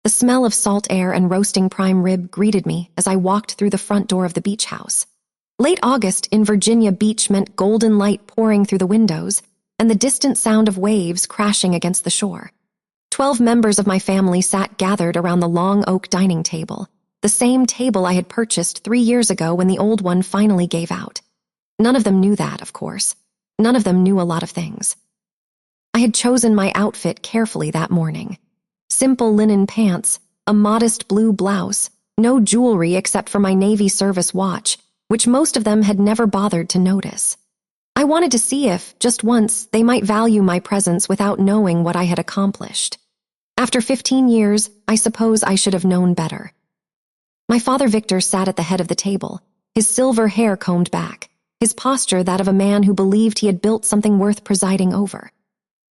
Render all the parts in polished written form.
The smell of salt air and roasting prime rib greeted me as I walked through the front door of the beach house. Late August in Virginia Beach meant golden light pouring through the windows and the distant sound of waves crashing against the shore. 12 members of my family sat gathered around the long oak dining table, the same table I had purchased 3 years ago when the old one finally gave out. None of them knew that, of course. None of them knew a lot of things. I had chosen my outfit carefully that morning. Simple linen pants, a modest blue blouse, no jewelry except for my Navy service watch, which most of them had never bothered to notice. I wanted to see if, just once, they might value my presence without knowing what I had accomplished. After 15 years, I suppose I should have known better. My father Victor sat at the head of the table, his silver hair combed back, his posture that of a man who believed he had built something worth presiding over.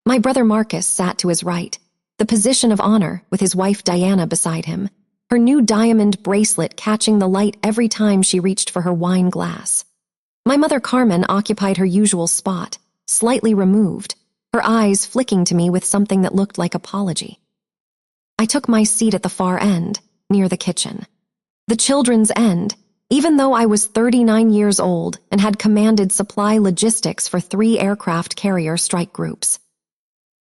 My brother Marcus sat to his right, the position of honor, with his wife Diana beside him, her new diamond bracelet catching the light every time she reached for her wine glass. My mother Carmen occupied her usual spot, slightly removed, her eyes flicking to me with something that looked like apology. I took my seat at the far end, near the kitchen. The children's end, even though I was 39 years old and had commanded supply logistics for 3 aircraft carrier strike groups.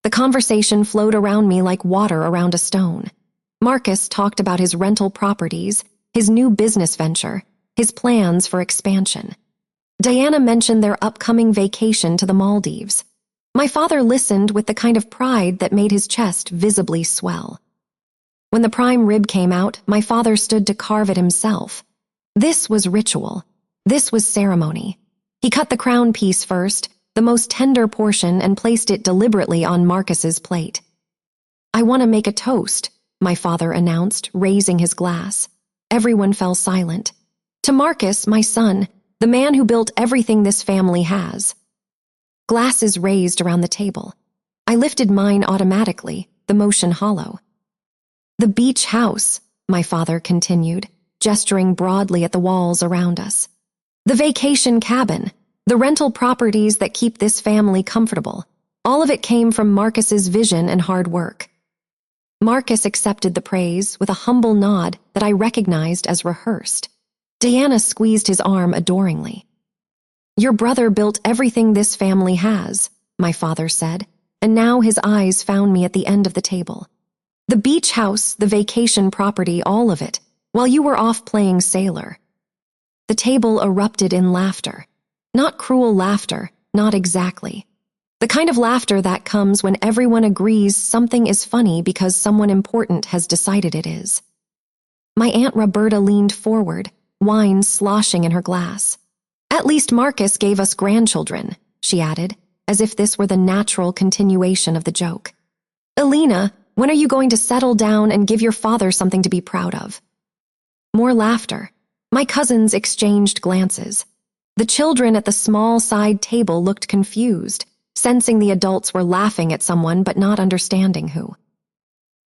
The conversation flowed around me like water around a stone. Marcus talked about his rental properties, his new business venture, his plans for expansion. Diana mentioned their upcoming vacation to the Maldives. My father listened with the kind of pride that made his chest visibly swell. When the prime rib came out, my father stood to carve it himself. This was ritual. This was ceremony. He cut the crown piece first, the most tender portion, and placed it deliberately on Marcus's plate. "I want to make a toast," my father announced, raising his glass. Everyone fell silent. "To Marcus, my son, the man who built everything this family has." Glasses raised around the table. I lifted mine automatically, the motion hollow. "The beach house," my father continued, gesturing broadly at the walls around us. "The vacation cabin, the rental properties that keep this family comfortable. All of it came from Marcus's vision and hard work." Marcus accepted the praise with a humble nod that I recognized as rehearsed. Diana squeezed his arm adoringly. "Your brother built everything this family has," my father said, and now his eyes found me at the end of the table. "The beach house, the vacation property, all of it, while you were off playing sailor." The table erupted in laughter. Not cruel laughter, not exactly. The kind of laughter that comes when everyone agrees something is funny because someone important has decided it is. My Aunt Roberta leaned forward, wine sloshing in her glass. "At least Marcus gave us grandchildren," she added, as if this were the natural continuation of the joke. "Elena, when are you going to settle down and give your father something to be proud of?" More laughter. My cousins exchanged glances. The children at the small side table looked confused, sensing the adults were laughing at someone but not understanding who.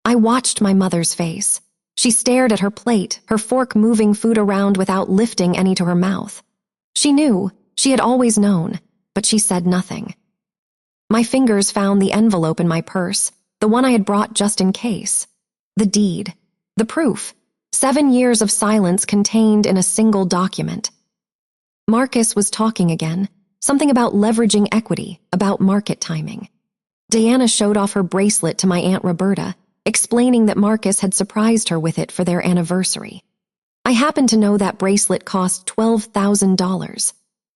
I watched my mother's face. She stared at her plate, her fork moving food around without lifting any to her mouth. She knew, she had always known, but she said nothing. My fingers found the envelope in my purse, the one I had brought just in case. The deed. The proof. 7 years of silence contained in a single document. Marcus was talking again, something about leveraging equity, about market timing. Diana showed off her bracelet to my Aunt Roberta, explaining that Marcus had surprised her with it for their anniversary. I happened to know that bracelet cost $12,000.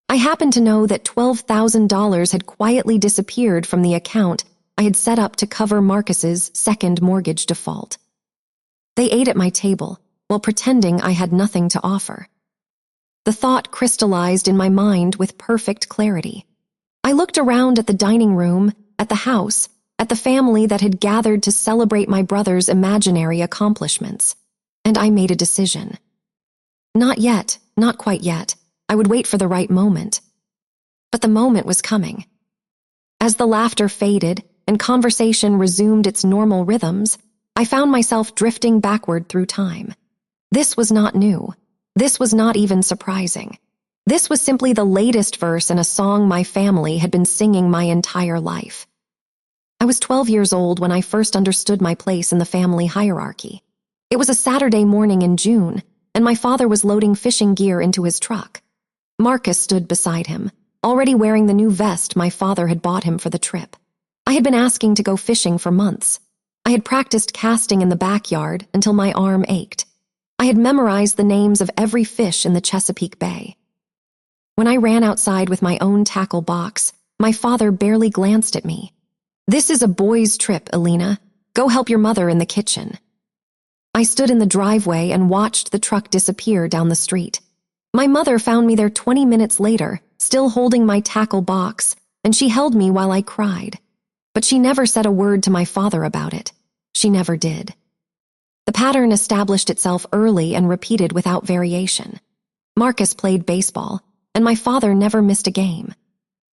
I happened to know that $12,000 had quietly disappeared from the account I had set up to cover Marcus's second mortgage default. They ate at my table, while pretending I had nothing to offer. The thought crystallized in my mind with perfect clarity. I looked around at the dining room, at the house, at the family that had gathered to celebrate my brother's imaginary accomplishments, and I made a decision. Not yet, not quite yet. I would wait for the right moment. But the moment was coming. As the laughter faded and conversation resumed its normal rhythms, I found myself drifting backward through time. This was not new. This was not even surprising. This was simply the latest verse in a song my family had been singing my entire life. I was 12 years old when I first understood my place in the family hierarchy. It was a Saturday morning in June, and my father was loading fishing gear into his truck. Marcus stood beside him, already wearing the new vest my father had bought him for the trip. I had been asking to go fishing for months. I had practiced casting in the backyard until my arm ached. I had memorized the names of every fish in the Chesapeake Bay. When I ran outside with my own tackle box, my father barely glanced at me. "This is a boys' trip, Alina. Go help your mother in the kitchen." I stood in the driveway and watched the truck disappear down the street. My mother found me there 20 minutes later, still holding my tackle box, and she held me while I cried. But she never said a word to my father about it. She never did. The pattern established itself early and repeated without variation. Marcus played baseball, and my father never missed a game.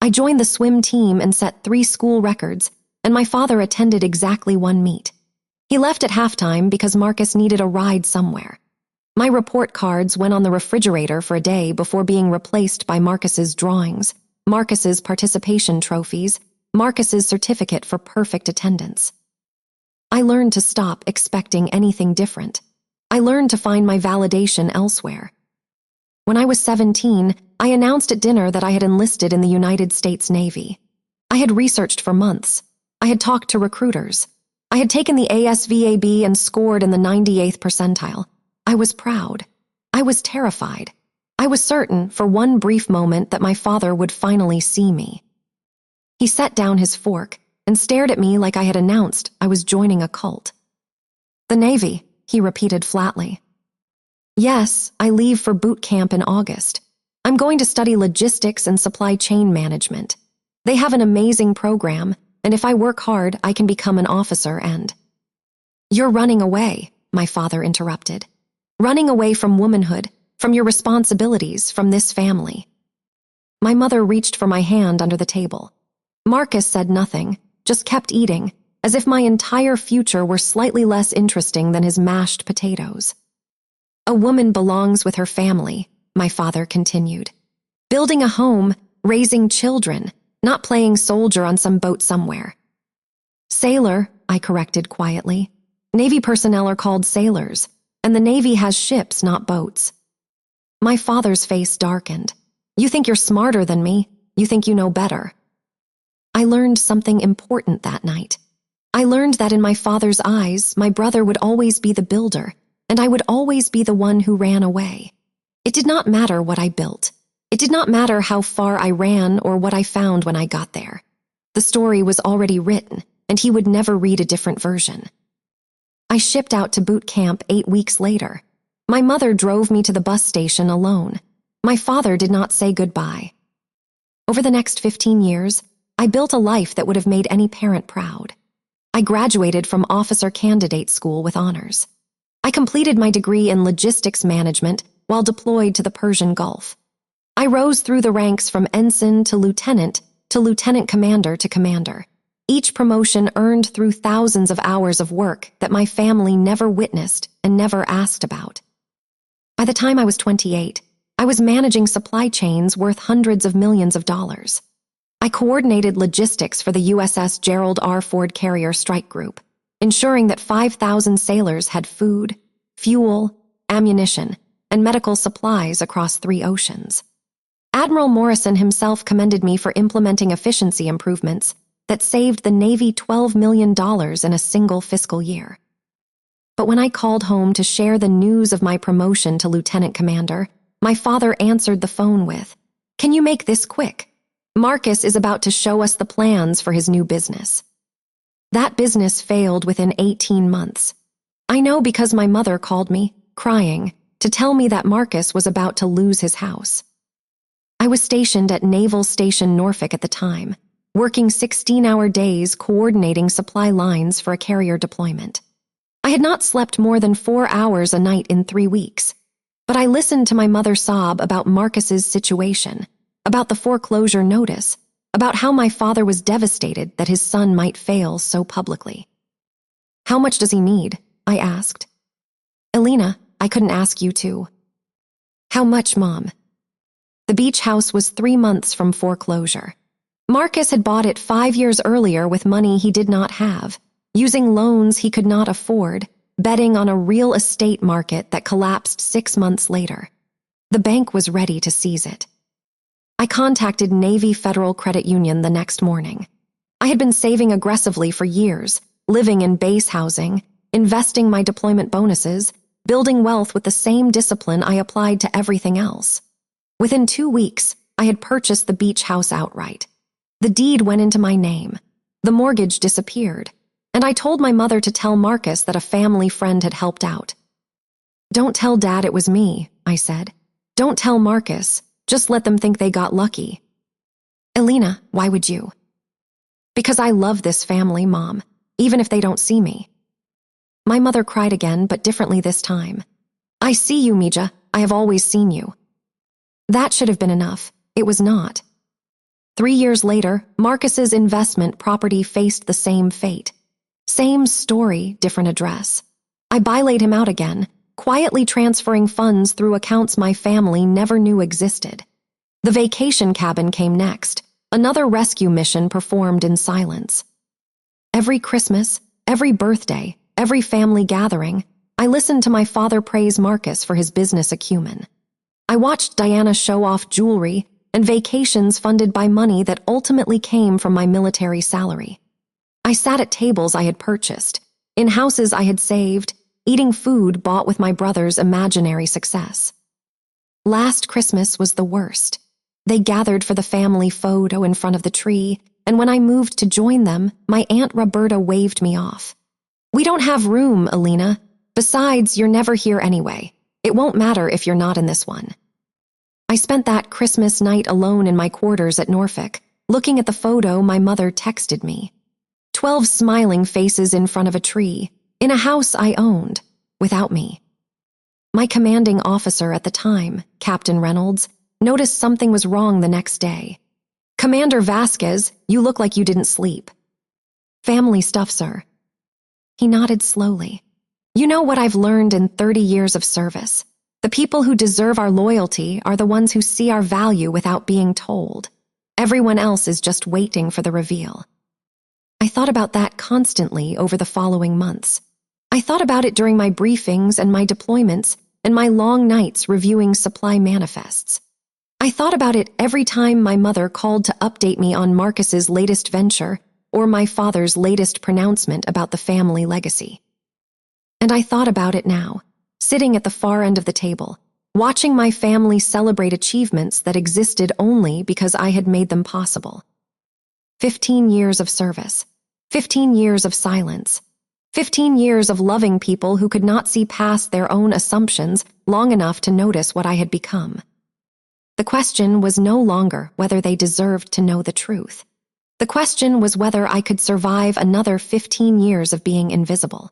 I joined the swim team and set 3 school records, and my father attended exactly 1 meet. He left at halftime because Marcus needed a ride somewhere. My report cards went on the refrigerator for a day before being replaced by Marcus's drawings, Marcus's participation trophies, Marcus's certificate for perfect attendance. I learned to stop expecting anything different. I learned to find my validation elsewhere. When I was 17, I announced at dinner that I had enlisted in the United States Navy. I had researched for months. I had talked to recruiters. I had taken the ASVAB and scored in the 98th percentile. I was proud. I was terrified. I was certain, for one brief moment, that my father would finally see me. He set down his fork and stared at me like I had announced I was joining a cult. "The Navy," he repeated flatly. "Yes, I leave for boot camp in August. I'm going to study logistics and supply chain management. They have an amazing program, and if I work hard, I can become an officer and—" "You're running away," my father interrupted. "Running away from womanhood, from your responsibilities, from this family." My mother reached for my hand under the table. Marcus said nothing, just kept eating, as if my entire future were slightly less interesting than his mashed potatoes. "A woman belongs with her family," my father continued. "Building a home, raising children, not playing soldier on some boat somewhere." "Sailor," I corrected quietly. "Navy personnel are called sailors, and the Navy has ships, not boats." My father's face darkened. "You think you're smarter than me. You think you know better." I learned something important that night. I learned that in my father's eyes, my brother would always be the builder, and I would always be the one who ran away. It did not matter what I built. It did not matter how far I ran or what I found when I got there. The story was already written, and he would never read a different version. I shipped out to boot camp 8 weeks later. My mother drove me to the bus station alone. My father did not say goodbye. Over the next 15 years, I built a life that would have made any parent proud. I graduated from officer candidate school with honors. I completed my degree in logistics management while deployed to the Persian Gulf. I rose through the ranks from ensign to lieutenant commander to commander. Each promotion earned through thousands of hours of work that my family never witnessed and never asked about. By the time I was 28, I was managing supply chains worth hundreds of millions of dollars. I coordinated logistics for the USS Gerald R. Ford Carrier Strike Group, ensuring that 5,000 sailors had food, fuel, ammunition, and medical supplies across 3 oceans. Admiral Morrison himself commended me for implementing efficiency improvements that saved the Navy $12 million in a single fiscal year. But when I called home to share the news of my promotion to lieutenant commander, my father answered the phone with, "Can you make this quick? Marcus is about to show us the plans for his new business." That business failed within 18 months. I know because my mother called me, crying, to tell me that Marcus was about to lose his house. I was stationed at Naval Station Norfolk at the time, working 16-hour days coordinating supply lines for a carrier deployment. I had not slept more than 4 hours a night in 3 weeks, but I listened to my mother sob about Marcus's situation, about the foreclosure notice, about how my father was devastated that his son might fail so publicly. "How much does he need?" I asked. "Alina, I couldn't ask you to." "How much, Mom?" The beach house was 3 months from foreclosure. Marcus had bought it 5 years earlier with money he did not have, using loans he could not afford, betting on a real estate market that collapsed 6 months later. The bank was ready to seize it. I contacted Navy Federal Credit Union the next morning. I had been saving aggressively for years, living in base housing, investing my deployment bonuses, building wealth with the same discipline I applied to everything else. Within 2 weeks, I had purchased the beach house outright. The deed went into my name. The mortgage disappeared, and I told my mother to tell Marcus that a family friend had helped out. "Don't tell Dad it was me," I said. "Don't tell Marcus. Just let them think they got lucky." "Elena, why would you?" "Because I love this family, Mom, even if they don't see me." My mother cried again, but differently this time. "I see you, Mija. I have always seen you." That should have been enough. It was not. 3 years later, Marcus's investment property faced the same fate. Same story, different address. I bailaid him out again, quietly transferring funds through accounts my family never knew existed. The vacation cabin came next, another rescue mission performed in silence. Every Christmas, every birthday, every family gathering, I listened to my father praise Marcus for his business acumen. I watched Diana show off jewelry and vacations funded by money that ultimately came from my military salary. I sat at tables I had purchased, in houses I had saved, eating food bought with my brother's imaginary success. Last Christmas was the worst. They gathered for the family photo in front of the tree, and when I moved to join them, my Aunt Roberta waved me off. "We don't have room, Elena. Besides, you're never here anyway. It won't matter if you're not in this one." I spent that Christmas night alone in my quarters at Norfolk, looking at the photo my mother texted me. 12 smiling faces in front of a tree, in a house I owned, without me. My commanding officer at the time, Captain Reynolds, noticed something was wrong the next day. "Commander Vasquez, you look like you didn't sleep." "Family stuff, sir." He nodded slowly. "You know what I've learned in 30 years of service? The people who deserve our loyalty are the ones who see our value without being told. Everyone else is just waiting for the reveal." I thought about that constantly over the following months. I thought about it during my briefings and my deployments and my long nights reviewing supply manifests. I thought about it every time my mother called to update me on Marcus's latest venture or my father's latest pronouncement about the family legacy. And I thought about it now, sitting at the far end of the table, watching my family celebrate achievements that existed only because I had made them possible. 15 years of service, 15 years of silence, 15 years of loving people who could not see past their own assumptions long enough to notice what I had become. The question was no longer whether they deserved to know the truth. The question was whether I could survive another 15 years of being invisible.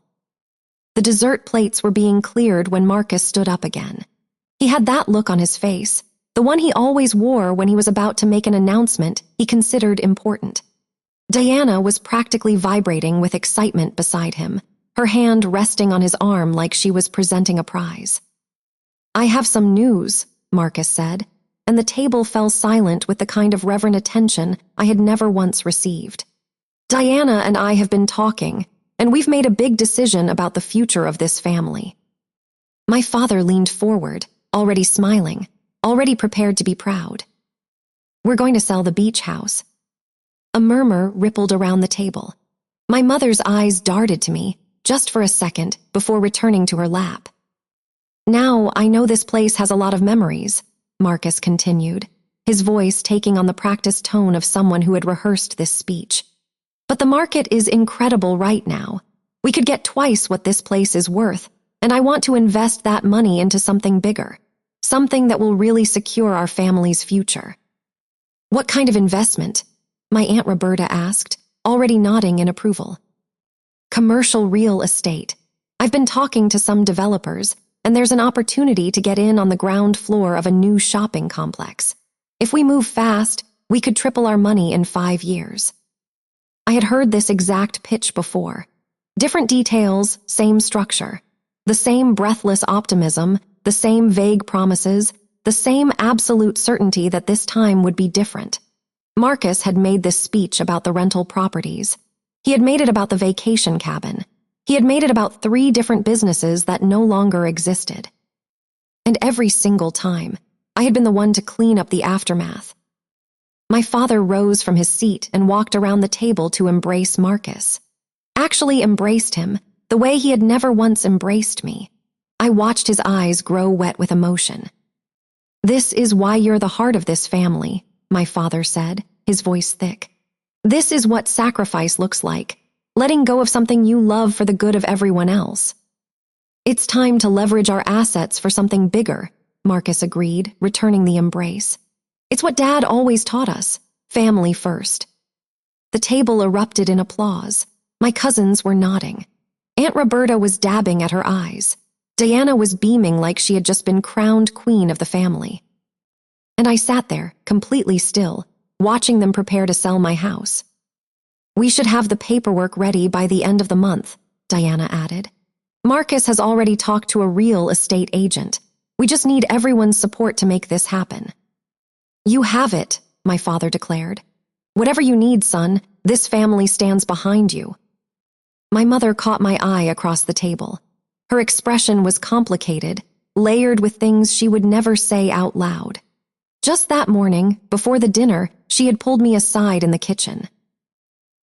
The dessert plates were being cleared when Marcus stood up again. He had that look on his face, the one he always wore when he was about to make an announcement he considered important. Diana was practically vibrating with excitement beside him, her hand resting on his arm like she was presenting a prize. "I have some news," Marcus said, and the table fell silent with the kind of reverent attention I had never once received. "Diana and I have been talking, and we've made a big decision about the future of this family." My father leaned forward, already smiling, already prepared to be proud. "We're going to sell the beach house." A murmur rippled around the table. My mother's eyes darted to me, just for a second, before returning to her lap. "Now I know this place has a lot of memories," Marcus continued, his voice taking on the practiced tone of someone who had rehearsed this speech. "But the market is incredible right now. We could get twice what this place is worth, and I want to invest that money into something bigger, something that will really secure our family's future." "What kind of investment?" my Aunt Roberta asked, already nodding in approval. "Commercial real estate. I've been talking to some developers, and there's an opportunity to get in on the ground floor of a new shopping complex. If we move fast, we could triple our money in 5 years." I had heard this exact pitch before. Different details, same structure. The same breathless optimism, the same vague promises, the same absolute certainty that this time would be different. Marcus had made this speech about the rental properties. He had made it about the vacation cabin. He had made it about 3 different businesses that no longer existed. And every single time, I had been the one to clean up the aftermath. My father rose from his seat and walked around the table to embrace Marcus. Actually embraced him, the way he had never once embraced me. I watched his eyes grow wet with emotion. "This is why you're the heart of this family," my father said, his voice thick. "This is what sacrifice looks like, letting go of something you love for the good of everyone else." "It's time to leverage our assets for something bigger," Marcus agreed, returning the embrace. "It's what Dad always taught us, family first." The table erupted in applause. My cousins were nodding. Aunt Roberta was dabbing at her eyes. Diana was beaming like she had just been crowned queen of the family. And I sat there, completely still, watching them prepare to sell my house. "We should have the paperwork ready by the end of the month," Diana added. "Marcus has already talked to a real estate agent. We just need everyone's support to make this happen." "You have it," my father declared. "Whatever you need, son, this family stands behind you." My mother caught my eye across the table. Her expression was complicated, layered with things she would never say out loud. Just that morning, before the dinner, she had pulled me aside in the kitchen.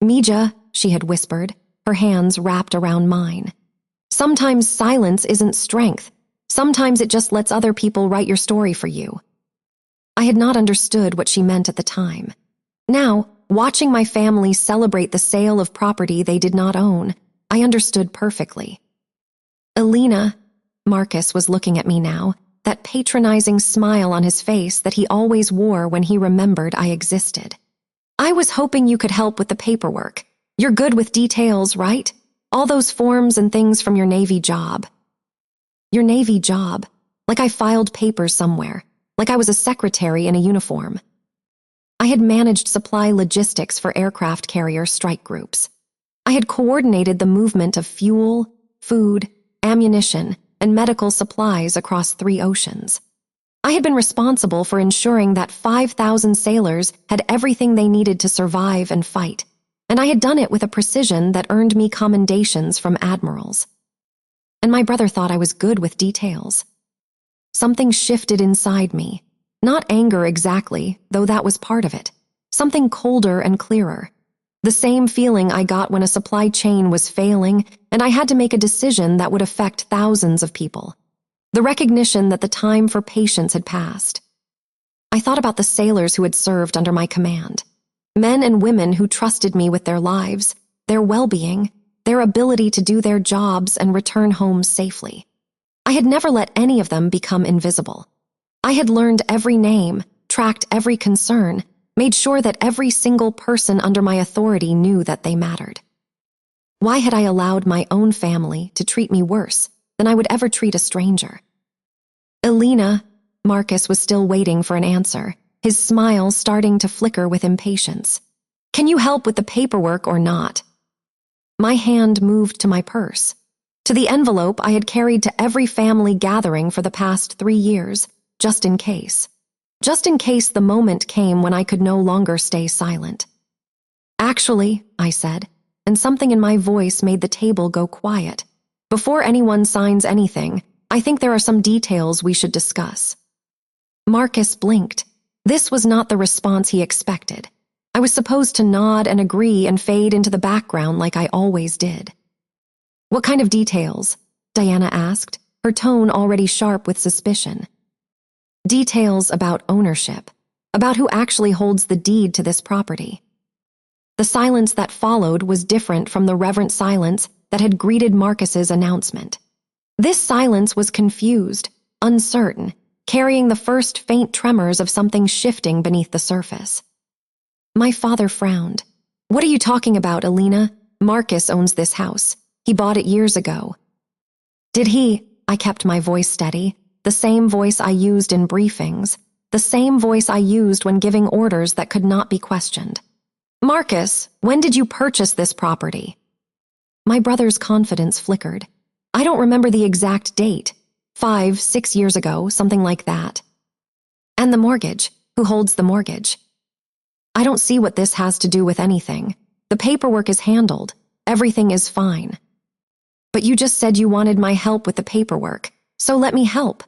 "Mija," she had whispered, her hands wrapped around mine. "Sometimes silence isn't strength. Sometimes it just lets other people write your story for you." I had not understood what she meant at the time. Now, watching my family celebrate the sale of property they did not own, I understood perfectly. "Alina," Marcus was looking at me now, that patronizing smile on his face that he always wore when he remembered I existed. "I was hoping you could help with the paperwork. You're good with details, right? All those forms and things from your Navy job." Your Navy job? Like I filed papers somewhere. Like I was a secretary in a uniform. I had managed supply logistics for aircraft carrier strike groups. I had coordinated the movement of fuel, food, ammunition, and medical supplies across 3 oceans. I had been responsible for ensuring that 5,000 sailors had everything they needed to survive and fight, and I had done it with a precision that earned me commendations from admirals. And my brother thought I was good with details. Something shifted inside me. Not anger exactly, though that was part of it. Something colder and clearer. The same feeling I got when a supply chain was failing and I had to make a decision that would affect thousands of people. The recognition that the time for patience had passed. I thought about the sailors who had served under my command. Men and women who trusted me with their lives, their well-being, their ability to do their jobs and return home safely. I had never let any of them become invisible. I had learned every name, tracked every concern, made sure that every single person under my authority knew that they mattered. Why had I allowed my own family to treat me worse than I would ever treat a stranger? "Alina," Marcus was still waiting for an answer, his smile starting to flicker with impatience. "Can you help with the paperwork or not?" My hand moved to my purse, to the envelope I had carried to every family gathering for the past 3 years, just in case. Just in case the moment came when I could no longer stay silent. "Actually," I said, and something in my voice made the table go quiet. "Before anyone signs anything, I think there are some details we should discuss." Marcus blinked. This was not the response he expected. I was supposed to nod and agree and fade into the background like I always did. "What kind of details?" Diana asked, her tone already sharp with suspicion. "Details about ownership, about who actually holds the deed to this property." The silence that followed was different from the reverent silence that had greeted Marcus's announcement. This silence was confused, uncertain, carrying the first faint tremors of something shifting beneath the surface. My father frowned. "What are you talking about, Alina? Marcus owns this house. He bought it years ago." "Did he?" I kept my voice steady, the same voice I used in briefings, the same voice I used when giving orders that could not be questioned. "Marcus, when did you purchase this property?" My brother's confidence flickered. "I don't remember the exact date. 5, 6 years ago, something like that." "And the mortgage? Who holds the mortgage?" "I don't see what this has to do with anything. The paperwork is handled. Everything is fine." But you just said you wanted my help with the paperwork, so let me help.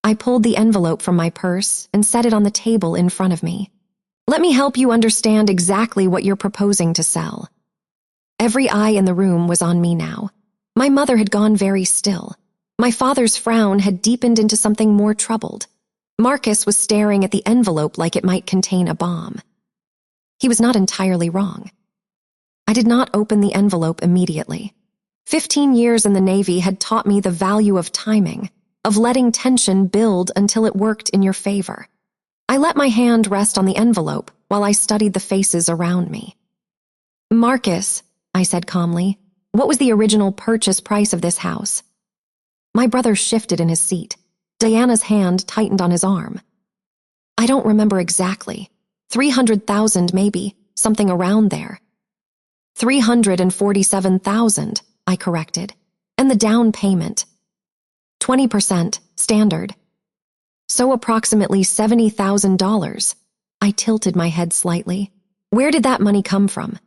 I pulled the envelope from my purse and set it on the table in front of me. Let me help you understand exactly what you're proposing to sell. Every eye in the room was on me now. My mother had gone very still. My father's frown had deepened into something more troubled. Marcus was staring at the envelope like it might contain a bomb. He was not entirely wrong. I did not open the envelope immediately. 15 years in the Navy had taught me the value of timing, of letting tension build until it worked in your favor. I let my hand rest on the envelope while I studied the faces around me. Marcus, I said calmly, what was the original purchase price of this house? My brother shifted in his seat. Diana's hand tightened on his arm. I don't remember exactly. 300,000 maybe, something around there. 347,000, I corrected. And the down payment. 20%, standard. So approximately $70,000. I tilted my head slightly. Where did that money come from?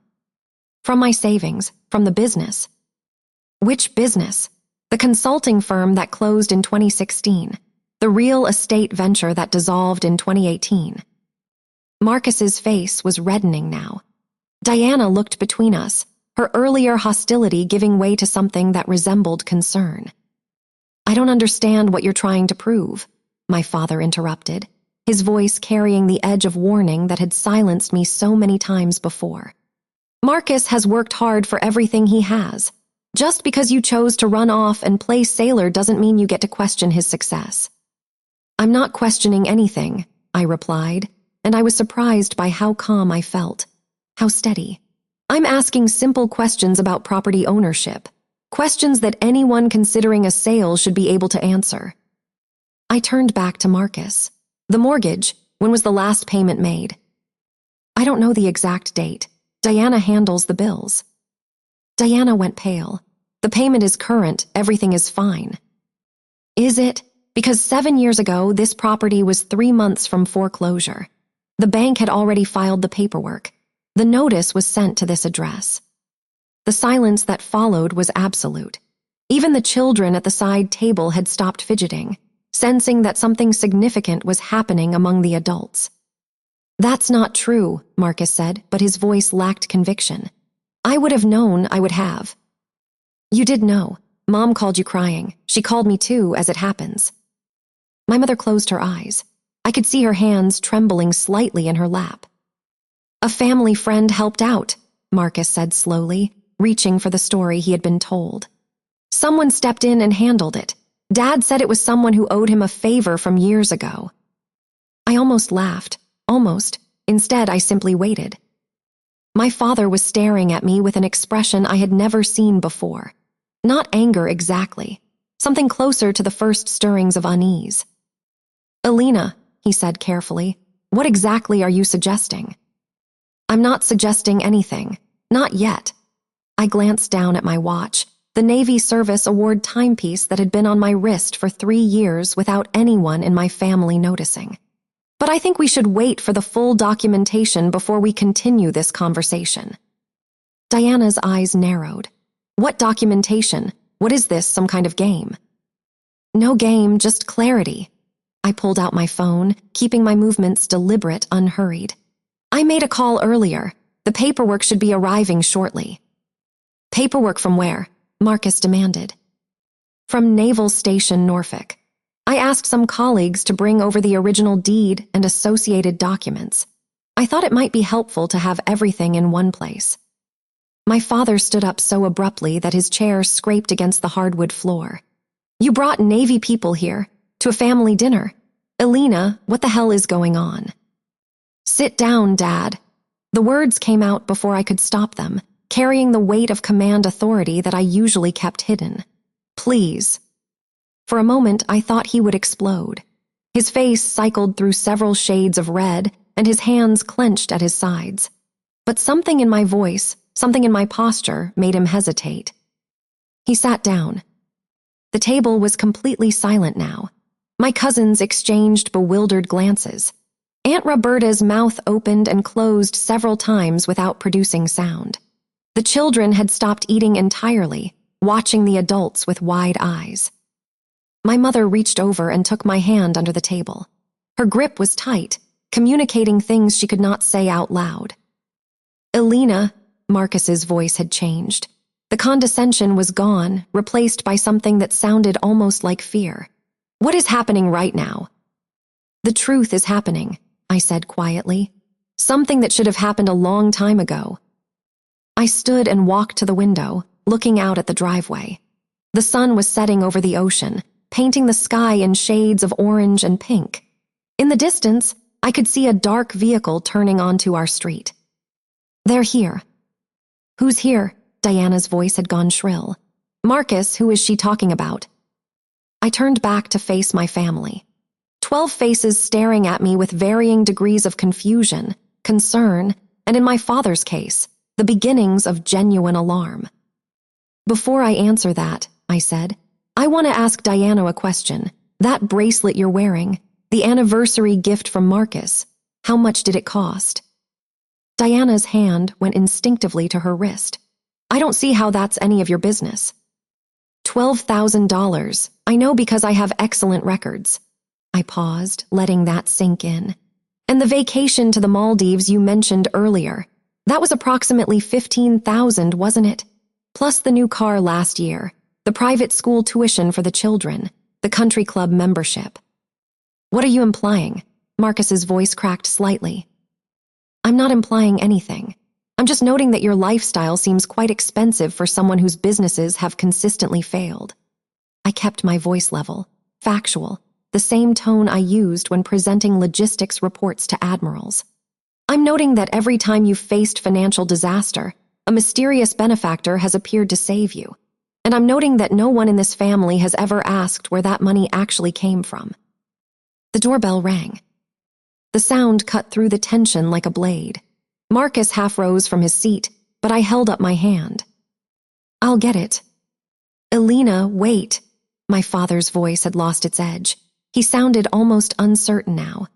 From my savings, from the business. Which business? The consulting firm that closed in 2016. The real estate venture that dissolved in 2018. Marcus's face was reddening now. Diana looked between us, her earlier hostility giving way to something that resembled concern. I don't understand what you're trying to prove, my father interrupted, his voice carrying the edge of warning that had silenced me so many times before. Marcus has worked hard for everything he has. Just because you chose to run off and play sailor doesn't mean you get to question his success. I'm not questioning anything, I replied, and I was surprised by how calm I felt, how steady. I'm asking simple questions about property ownership, questions that anyone considering a sale should be able to answer. I turned back to Marcus. The mortgage, when was the last payment made? I don't know the exact date. Diana handles the bills. Diana went pale. The payment is current, everything is fine. Is it? Because 7 years ago, this property was 3 months from foreclosure. The bank had already filed the paperwork. The notice was sent to this address. The silence that followed was absolute. Even the children at the side table had stopped fidgeting, sensing that something significant was happening among the adults. That's not true, Marcus said, but his voice lacked conviction. I would have known I would have. You did know. Mom called you crying. She called me too, as it happens. My mother closed her eyes. I could see her hands trembling slightly in her lap. A family friend helped out, Marcus said slowly, reaching for the story he had been told. Someone stepped in and handled it. Dad said it was someone who owed him a favor from years ago. I almost laughed. Almost. Instead, I simply waited. My father was staring at me with an expression I had never seen before. Not anger exactly. Something closer to the first stirrings of unease. Alina, he said carefully, what exactly are you suggesting? I'm not suggesting anything. Not yet. I glanced down at my watch, the Navy Service Award timepiece that had been on my wrist for 3 years without anyone in my family noticing. But I think we should wait for the full documentation before we continue this conversation. Diana's eyes narrowed. What documentation? What is this, some kind of game? No game, just clarity. I pulled out my phone, keeping my movements deliberate, unhurried. I made a call earlier. The paperwork should be arriving shortly. Paperwork from where? Marcus demanded. From Naval Station, Norfolk. I asked some colleagues to bring over the original deed and associated documents. I thought it might be helpful to have everything in one place. My father stood up so abruptly that his chair scraped against the hardwood floor. You brought Navy people here, to a family dinner. Alina, what the hell is going on? Sit down, Dad. The words came out before I could stop them, carrying the weight of command authority that I usually kept hidden. Please. For a moment, I thought he would explode. His face cycled through several shades of red, and his hands clenched at his sides. But something in my voice, something in my posture, made him hesitate. He sat down. The table was completely silent now. My cousins exchanged bewildered glances. Aunt Roberta's mouth opened and closed several times without producing sound. The children had stopped eating entirely, watching the adults with wide eyes. My mother reached over and took my hand under the table. Her grip was tight, communicating things she could not say out loud. "Elena," Marcus's voice had changed. The condescension was gone, replaced by something that sounded almost like fear. "What is happening right now?" "The truth is happening," I said quietly. "Something that should have happened a long time ago." I stood and walked to the window, looking out at the driveway. The sun was setting over the ocean, painting the sky in shades of orange and pink. In the distance, I could see a dark vehicle turning onto our street. "They're here." "Who's here?" Diana's voice had gone shrill. "Marcus, who is she talking about?" I turned back to face my family. 12 faces staring at me with varying degrees of confusion, concern, and in my father's case, the beginnings of genuine alarm. "Before I answer that," I said, "I want to ask Diana a question. That bracelet you're wearing, the anniversary gift from Marcus, how much did it cost?" Diana's hand went instinctively to her wrist. "I don't see how that's any of your business." $12,000. I know because I have excellent records." I paused, letting that sink in. "And the vacation to the Maldives you mentioned earlier, that was approximately $15,000, wasn't it? Plus the new car last year, the private school tuition for the children, the country club membership." "What are you implying?" Marcus's voice cracked slightly. "I'm not implying anything. I'm just noting that your lifestyle seems quite expensive for someone whose businesses have consistently failed." I kept my voice level, factual, the same tone I used when presenting logistics reports to admirals. "I'm noting that every time you've faced financial disaster, a mysterious benefactor has appeared to save you. And I'm noting that no one in this family has ever asked where that money actually came from." The doorbell rang. The sound cut through the tension like a blade. Marcus half rose from his seat, but I held up my hand. "I'll get it." "Elena, wait." My father's voice had lost its edge. He sounded almost uncertain now.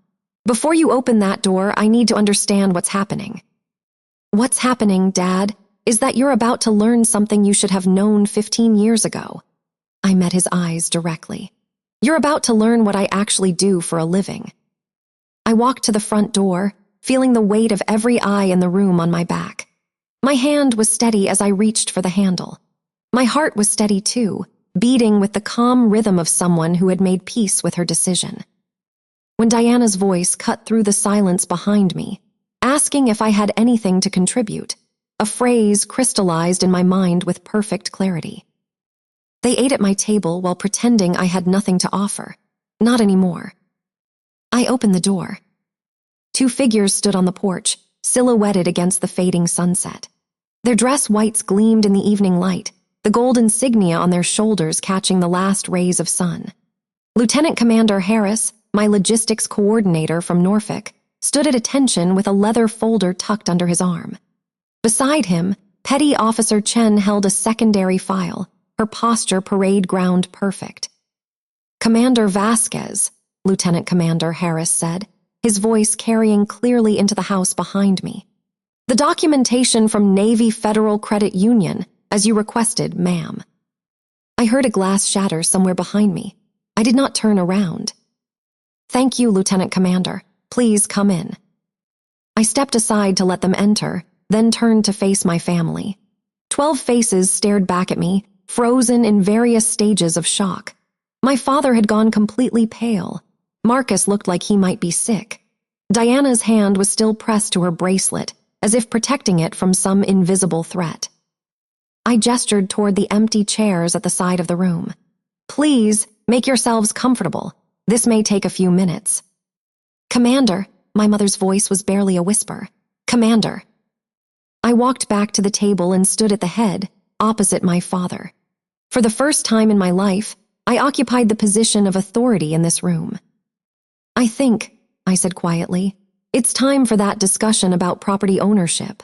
"Before you open that door, I need to understand what's happening." "What's happening, Dad, is that you're about to learn something you should have known 15 years ago." I met his eyes directly. "You're about to learn what I actually do for a living." I walked to the front door, feeling the weight of every eye in the room on my back. My hand was steady as I reached for the handle. My heart was steady too, beating with the calm rhythm of someone who had made peace with her decision. When Diana's voice cut through the silence behind me, asking if I had anything to contribute, a phrase crystallized in my mind with perfect clarity. They ate at my table while pretending I had nothing to offer. Not anymore. I opened the door. 2 figures stood on the porch, silhouetted against the fading sunset. Their dress whites gleamed in the evening light, the gold insignia on their shoulders catching the last rays of sun. Lieutenant Commander Harris, my logistics coordinator from Norfolk, stood at attention with a leather folder tucked under his arm. Beside him, Petty Officer Chen held a secondary file, her posture parade ground perfect. "Commander Vasquez," Lieutenant Commander Harris said, his voice carrying clearly into the house behind me. "The documentation from Navy Federal Credit Union, as you requested, ma'am." I heard a glass shatter somewhere behind me. I did not turn around. "Thank you, Lieutenant Commander. Please come in." I stepped aside to let them enter, then turned to face my family. 12 faces stared back at me, frozen in various stages of shock. My father had gone completely pale. Marcus looked like he might be sick. Diana's hand was still pressed to her bracelet, as if protecting it from some invisible threat. I gestured toward the empty chairs at the side of the room. "Please, make yourselves comfortable. This may take a few minutes." "Commander," my mother's voice was barely a whisper. "Commander." I walked back to the table and stood at the head, opposite my father. For the first time in my life, I occupied the position of authority in this room. "I think," I said quietly, "it's time for that discussion about property ownership."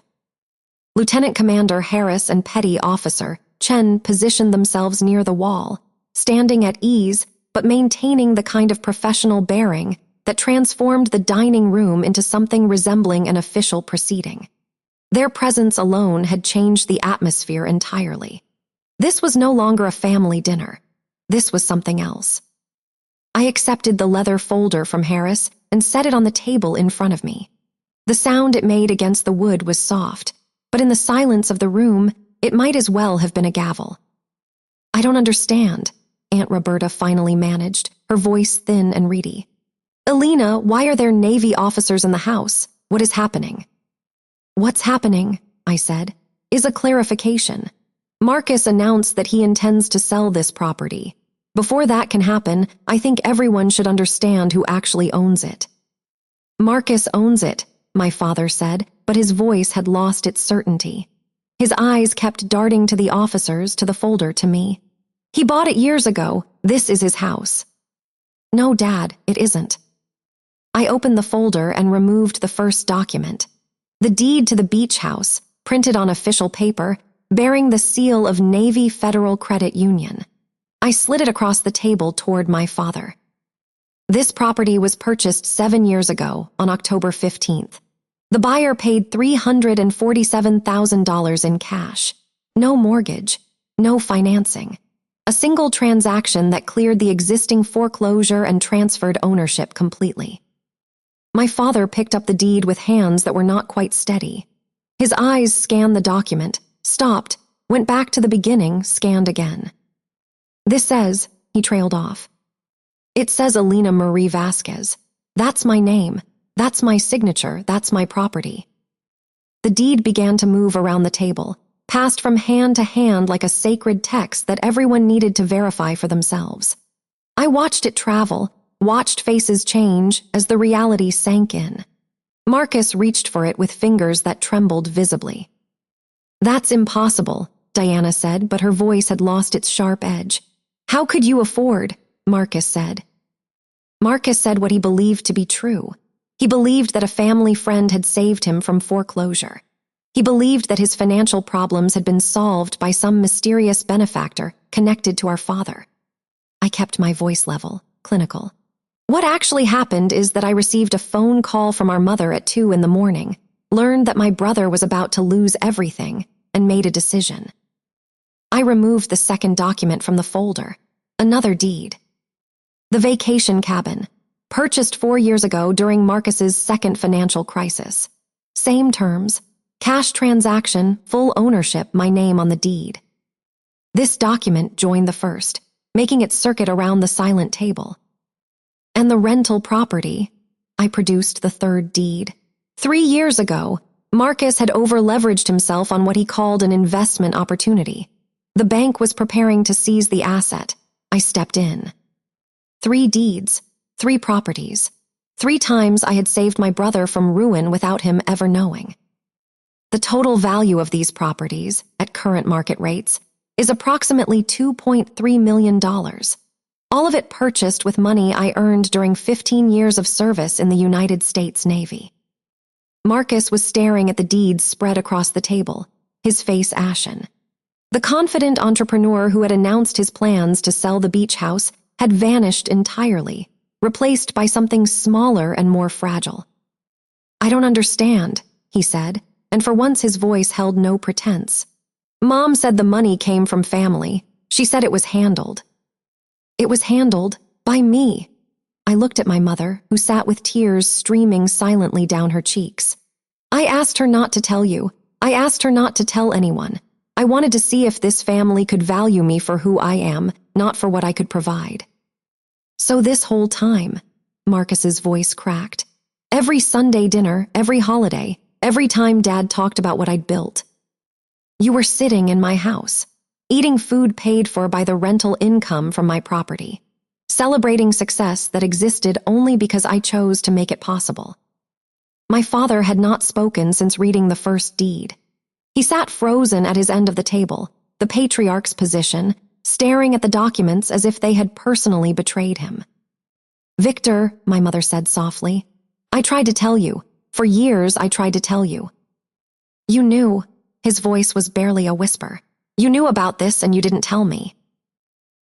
Lieutenant Commander Harris and Petty Officer Chen positioned themselves near the wall, standing at ease but maintaining the kind of professional bearing that transformed the dining room into something resembling an official proceeding. Their presence alone had changed the atmosphere entirely. This was no longer a family dinner. This was something else. I accepted the leather folder from Harris and set it on the table in front of me. The sound it made against the wood was soft, but in the silence of the room, it might as well have been a gavel. "I don't understand," Aunt Roberta finally managed, her voice thin and reedy. "Alina, why are there Navy officers in the house? What is happening?" "What's happening," I said, "is a clarification. Marcus announced that he intends to sell this property. Before that can happen, I think everyone should understand who actually owns it." "Marcus owns it," my father said, but his voice had lost its certainty. His eyes kept darting to the officers, to the folder, to me. "He bought it years ago. This is his house." "No, Dad, it isn't." I opened the folder and removed the first document. The deed to the beach house, printed on official paper, bearing the seal of Navy Federal Credit Union. I slid it across the table toward my father. "This property was purchased 7 years ago, on October 15th. The buyer paid $347,000 in cash. No mortgage, no financing. A single transaction that cleared the existing foreclosure and transferred ownership completely." My father picked up the deed with hands that were not quite steady. His eyes scanned the document, stopped, went back to the beginning, scanned again. "This says," he trailed off. "It says Alina Marie Vasquez. That's my name. That's my signature. That's my property." The deed began to move around the table, passed from hand to hand like a sacred text that everyone needed to verify for themselves. I watched it travel, watched faces change as the reality sank in. Marcus reached for it with fingers that trembled visibly. "That's impossible," Diana said, but her voice had lost its sharp edge. "How could you afford?" Marcus said. Marcus said what he believed to be true. He believed that a family friend had saved him from foreclosure. He believed that his financial problems had been solved by some mysterious benefactor connected to our father. I kept my voice level, clinical. "What actually happened is that I received a phone call from our mother at 2 in the morning, learned that my brother was about to lose everything, and made a decision." I removed the second document from the folder, another deed. "The vacation cabin, purchased 4 years ago during Marcus's second financial crisis. Same terms, cash transaction, full ownership, my name on the deed." This document joined the first, making its circuit around the silent table. "And the rental property," I produced the third deed. 3 years ago, Marcus had over-leveraged himself on what he called an investment opportunity. The bank was preparing to seize the asset. I stepped in. 3 deeds, 3 properties. 3 times I had saved my brother from ruin without him ever knowing. The total value of these properties, at current market rates, is approximately $2.3 million. All of it purchased with money I earned during 15 years of service in the United States Navy. Marcus was staring at the deeds spread across the table, his face ashen. The confident entrepreneur who had announced his plans to sell the beach house had vanished entirely, replaced by something smaller and more fragile. "I don't understand," he said, and for once his voice held no pretense. "Mom said the money came from family. She said it was handled." "It was handled by me." I looked at my mother, who sat with tears streaming silently down her cheeks. "I asked her not to tell you. I asked her not to tell anyone. I wanted to see if this family could value me for who I am, not for what I could provide." "So this whole time," Marcus's voice cracked, "every Sunday dinner, every holiday, every time Dad talked about what I'd built, you were sitting in my house, eating food paid for by the rental income from my property, celebrating success that existed only because I chose to make it possible." My father had not spoken since reading the first deed. He sat frozen at his end of the table, the patriarch's position, staring at the documents as if they had personally betrayed him. "Victor," my mother said softly, "I tried to tell you. For years I tried to tell you." "You knew." His voice was barely a whisper. "You knew about this and you didn't tell me."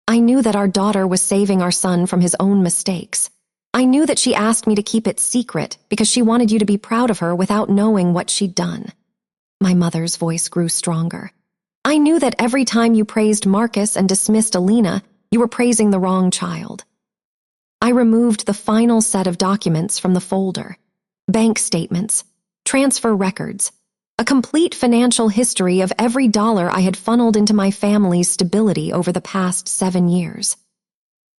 "I knew that our daughter was saving our son from his own mistakes. I knew that she asked me to keep it secret because she wanted you to be proud of her without knowing what she'd done." My mother's voice grew stronger. I knew that every time you praised Marcus and dismissed Alina, you were praising the wrong child. I removed the final set of documents from the folder. Bank statements, transfer records, a complete financial history of every dollar I had funneled into my family's stability over the past 7 years.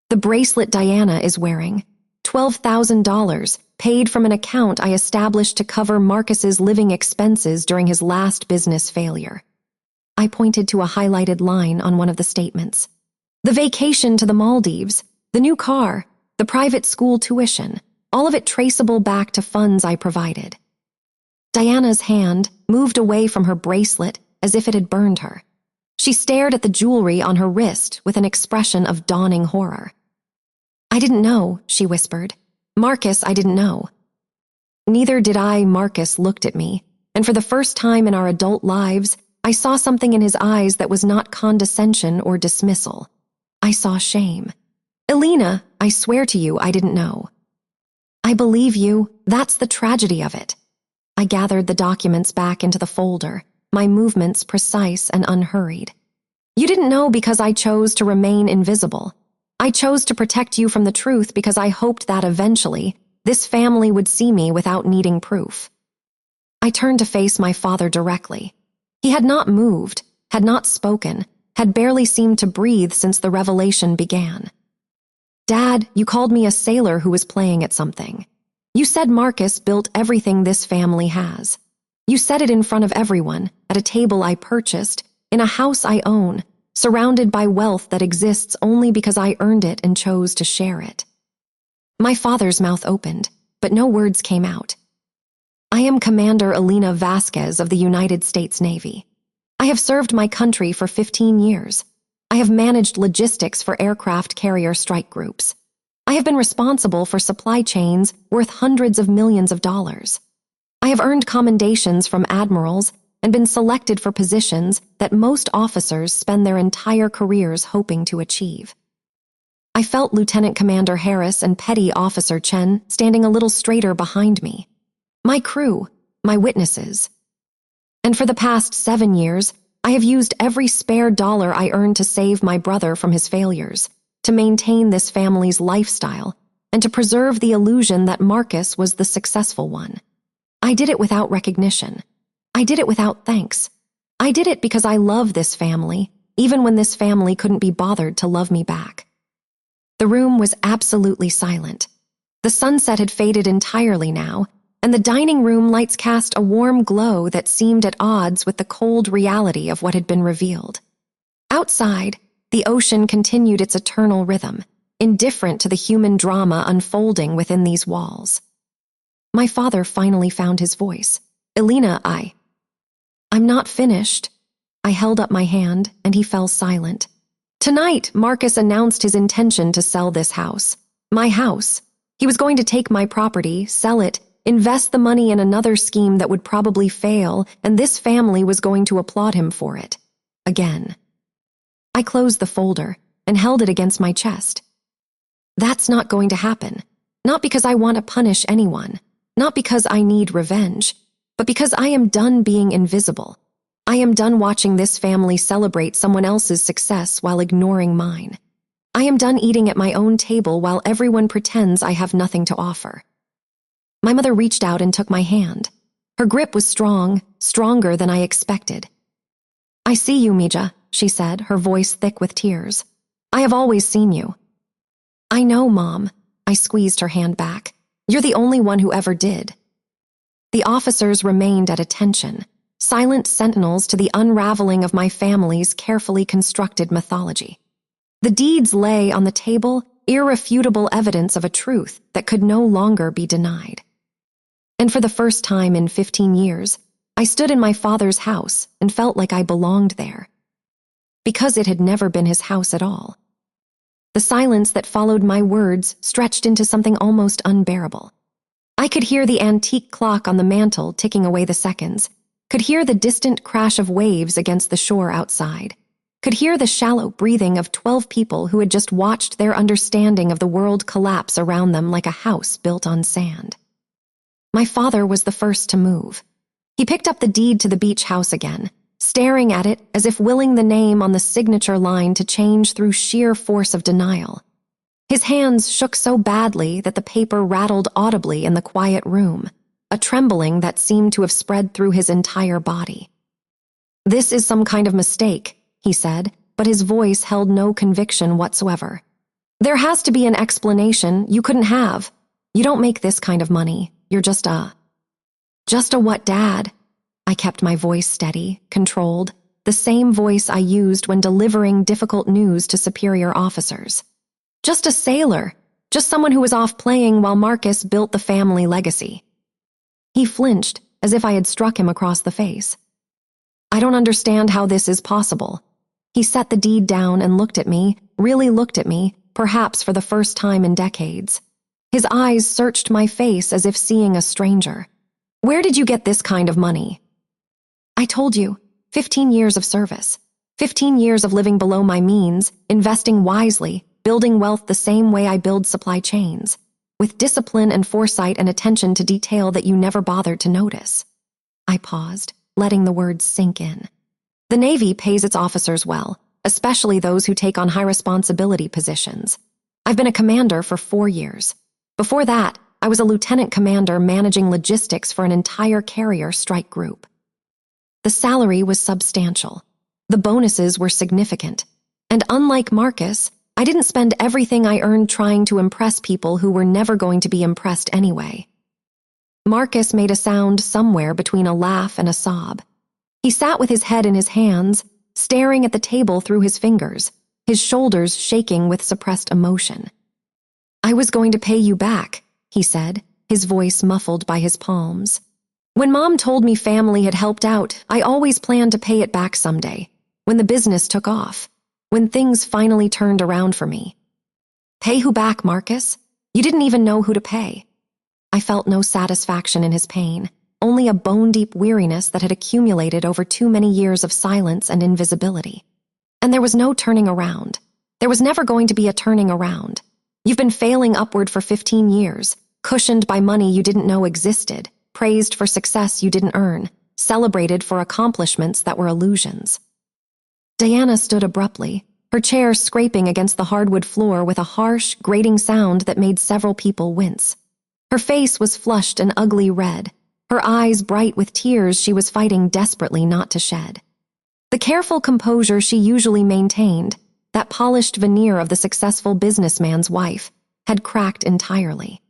The bracelet Diana is wearing, $12,000, paid from an account I established to cover Marcus's living expenses during his last business failure. I pointed to a highlighted line on one of the statements. The vacation to the Maldives, the new car, the private school tuition, all of it traceable back to funds I provided. Diana's hand moved away from her bracelet as if it had burned her. She stared at the jewelry on her wrist with an expression of dawning horror. I didn't know, she whispered. Marcus, I didn't know. Neither did I. Marcus looked at me, and for the first time in our adult lives, I saw something in his eyes that was not condescension or dismissal. I saw shame. Alina, I swear to you, I didn't know. I believe you. That's the tragedy of it. I gathered the documents back into the folder, my movements precise and unhurried. You didn't know because I chose to remain invisible. I chose to protect you from the truth because I hoped that eventually, this family would see me without needing proof. I turned to face my father directly. He had not moved, had not spoken, had barely seemed to breathe since the revelation began. Dad, you called me a sailor who was playing at something. You said Marcus built everything this family has. You said it in front of everyone, at a table I purchased, in a house I own, surrounded by wealth that exists only because I earned it and chose to share it. My father's mouth opened, but no words came out. I am Commander Alina Vasquez of the United States Navy. I have served my country for 15 years. I have managed logistics for aircraft carrier strike groups. I have been responsible for supply chains worth hundreds of millions of dollars. I have earned commendations from admirals and been selected for positions that most officers spend their entire careers hoping to achieve. I felt Lieutenant Commander Harris and Petty Officer Chen standing a little straighter behind me. My crew, my witnesses. And for the past 7 years, I have used every spare dollar I earned to save my brother from his failures, to maintain this family's lifestyle, and to preserve the illusion that Marcus was the successful one. I did it without recognition. I did it without thanks. I did it because I love this family, even when this family couldn't be bothered to love me back. The room was absolutely silent. The sunset had faded entirely now, and the dining room lights cast a warm glow that seemed at odds with the cold reality of what had been revealed. Outside, the ocean continued its eternal rhythm, indifferent to the human drama unfolding within these walls. My father finally found his voice. Alina, I'm not finished. I held up my hand, and he fell silent. Tonight, Marcus announced his intention to sell this house. My house. He was going to take my property, sell it, invest the money in another scheme that would probably fail, and this family was going to applaud him for it. Again. I closed the folder and held it against my chest. That's not going to happen. Not because I want to punish anyone. Not because I need revenge. But because I am done being invisible. I am done watching this family celebrate someone else's success while ignoring mine. I am done eating at my own table while everyone pretends I have nothing to offer. My mother reached out and took my hand. Her grip was strong, stronger than I expected. I see you, Mija, she said, her voice thick with tears. I have always seen you. I know, Mom. I squeezed her hand back. You're the only one who ever did. The officers remained at attention, silent sentinels to the unraveling of my family's carefully constructed mythology. The deeds lay on the table, irrefutable evidence of a truth that could no longer be denied. And for the first time in 15 years, I stood in my father's house and felt like I belonged there. Because it had never been his house at all. The silence that followed my words stretched into something almost unbearable. I could hear the antique clock on the mantel ticking away the seconds, could hear the distant crash of waves against the shore outside, could hear the shallow breathing of 12 people who had just watched their understanding of the world collapse around them like a house built on sand. My father was the first to move. He picked up the deed to the beach house again, staring at it as if willing the name on the signature line to change through sheer force of denial. His hands shook so badly that the paper rattled audibly in the quiet room, a trembling that seemed to have spread through his entire body. "This is some kind of mistake," he said, but his voice held no conviction whatsoever. "There has to be an explanation you couldn't have. You don't make this kind of money. You're just a what, Dad?" I kept my voice steady, controlled, the same voice I used when delivering difficult news to superior officers. "Just a sailor, just someone who was off playing while Marcus built the family legacy." He flinched, as if I had struck him across the face. "I don't understand how this is possible." He set the deed down and looked at me, really looked at me, perhaps for the first time in decades. His eyes searched my face as if seeing a stranger. "Where did you get this kind of money?" "I told you, 15 years of service. 15 years of living below my means, investing wisely, building wealth the same way I build supply chains, with discipline and foresight and attention to detail that you never bothered to notice." I paused, letting the words sink in. "The Navy pays its officers well, especially those who take on high-responsibility positions. I've been a commander for 4 years. Before that, I was a lieutenant commander managing logistics for an entire carrier strike group. The salary was substantial. The bonuses were significant. And unlike Marcus, I didn't spend everything I earned trying to impress people who were never going to be impressed anyway." Marcus made a sound somewhere between a laugh and a sob. He sat with his head in his hands, staring at the table through his fingers, his shoulders shaking with suppressed emotion. "I was going to pay you back," he said, his voice muffled by his palms. "When Mom told me family had helped out, I always planned to pay it back someday, when the business took off, when things finally turned around for me." "Pay who back, Marcus? You didn't even know who to pay." I felt no satisfaction in his pain, only a bone-deep weariness that had accumulated over too many years of silence and invisibility. And there was no turning around. There was never going to be a turning around. You've been failing upward for 15 years, cushioned by money you didn't know existed, praised for success you didn't earn, celebrated for accomplishments that were illusions. Diana stood abruptly, her chair scraping against the hardwood floor with a harsh, grating sound that made several people wince. Her face was flushed an ugly red, her eyes bright with tears she was fighting desperately not to shed. The careful composure she usually maintained, that polished veneer of the successful businessman's wife, had cracked entirely.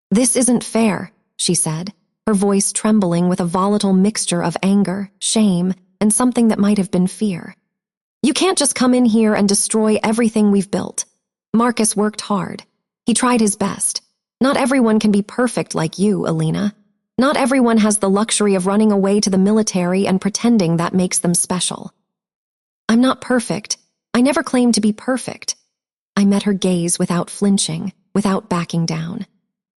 "This isn't fair," she said, her voice trembling with a volatile mixture of anger, shame, and something that might have been fear. "You can't just come in here and destroy everything we've built. Marcus worked hard. He tried his best. Not everyone can be perfect like you, Alina. Not everyone has the luxury of running away to the military and pretending that makes them special." "I'm not perfect. I never claimed to be perfect." I met her gaze without flinching, without backing down.